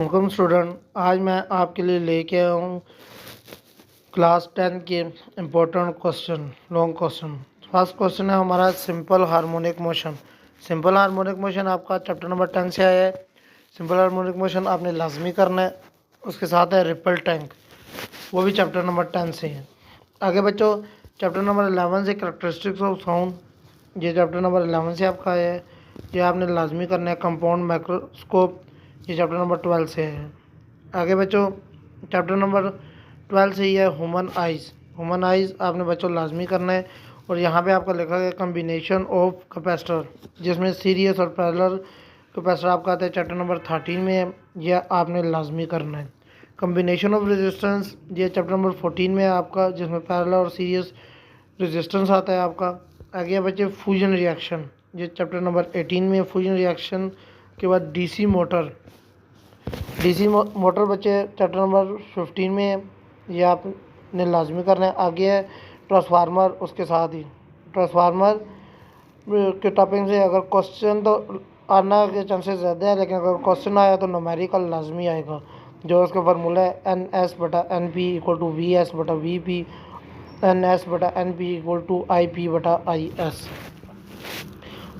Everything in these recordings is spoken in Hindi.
Welcome student. आज मैं आपके लिए लेके आया हूँ क्लास 10 के important question, long question. First question है हमारा simple harmonic motion. Simple harmonic motion आपका चैप्टर नंबर 10 से आया है। सिंपल हार्मोनिक मोशन आपने लाजमी करना है। उसके साथ है रिपल टैंक, वो भी चैप्टर नंबर 10 से है। आगे बच्चों चैप्टर नंबर 11 से कैरेक्टरिस्टिक्स ऑफ साउंड, ये चैप्टर नंबर 11 से आपका आया है। ये आपने लाजमी करना है। कंपाउंड माइक्रोस्कोप, ये चैप्टर नंबर 12 से है। आगे बच्चों चैप्टर नंबर 12 से ही है ह्यूमन आइज़। ह्यूमन आइज़ आपने बच्चों लाजमी करना है। और यहाँ पे आपका लिखा गया कम्बिनेशन ऑफ कैपेसिटर, जिसमें सीरीज और पैरेलल कैपेसिटर आपका आता है चैप्टर नंबर 13 में है। यह आपने लाजमी करना है। कम्बिनेशन ऑफ रेजिस्टेंस, ये चैप्टर नंबर 14 में है आपका, जिसमें पैरेलल और सीरीज रेजिस्टेंस आता है आपका। आगे बच्चे फ्यूजन रिएक्शन, ये चैप्टर नंबर 18 में। फ्यूजन रिएक्शन के बाद डीसी मोटर, डीसी मोटर बच्चे चैप्टर नंबर 15 में है। ये आपने लाजमी करना है। आगे है ट्रांसफार्मर, उसके साथ ही ट्रांसफार्मर के टॉपिक से अगर क्वेश्चन तो आना के चांसेस ज़्यादा है, लेकिन अगर क्वेश्चन आया तो न्यूमेरिकल लाजमी आएगा। जो उसका फार्मूला है NS/NP = VS/VP, NS/NP = IP/IS।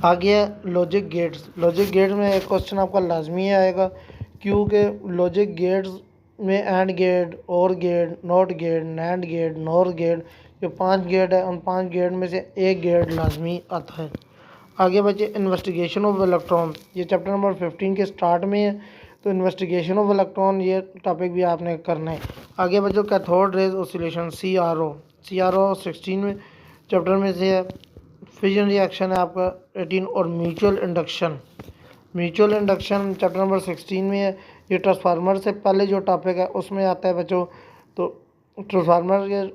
आगे है लॉजिक गेट्स। लॉजिक गेट्स में एक क्वेश्चन आपका लाजमी आएगा, क्योंकि लॉजिक गेट्स में एंड गेट, और gate, not gate, nand gate, nor gate, ये 5 गेट है। उन 5 गेट में से एक गेट लाजमी आता है। आगे बच्चे इन्वेस्टिगेशन ऑफ इलेक्ट्रॉन, ये चैप्टर नंबर 15 के स्टार्ट में है। तो इन्वेस्टिगेशन ऑफ इलेक्ट्रॉन ये टॉपिक भी आपने करना है। आगे बच्चों कैथोड रेज ऑसिलेशन, CRO 16 में चैप्टर में से है। फिजन रिएक्शन है आपका 18। और mutual induction, mutual induction chapter number 16 में है। ये ट्रांसफार्मर से पहले जो टॉपिक है उसमें आता है बच्चों। तो ट्रांसफार्मर के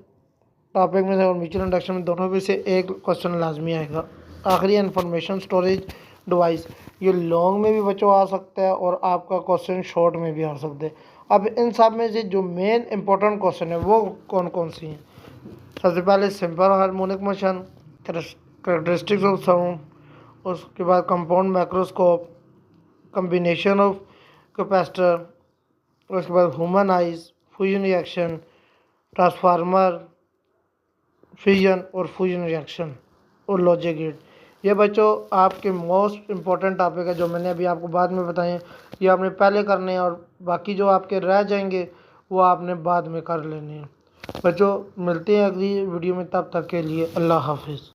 टॉपिक में से और म्यूचुअल इंडक्शन में दोनों में से एक क्वेश्चन लाजमी आएगा। आखिरी इंफॉर्मेशन स्टोरेज डिवाइस, ये लॉन्ग में भी बच्चों आ सकता है और आपका क्वेश्चन शॉर्ट में भी आ सकते हैं। अब इन सब में से जो मेन इंपॉर्टेंट क्वेश्चन है वो कौन कौन सी हैं? सबसे पहले simple harmonic motion, characteristics of sound, उसके बाद compound microscope, combination of capacitor, उसके बाद human eyes, fusion reaction, transformer, fission और फ्यूजन रिएक्शन, और लॉजिक गेट। ये बच्चों आपके मोस्ट इम्पॉर्टेंट टॉपिक है जो मैंने अभी आपको बाद में बताए। ये आपने पहले करने हैं और बाकी जो आपके रह जाएंगे वो आपने बाद में कर लेने हैं। बच्चों मिलते हैं अगली वीडियो में, तब तक के लिए अल्लाह हाफिज़।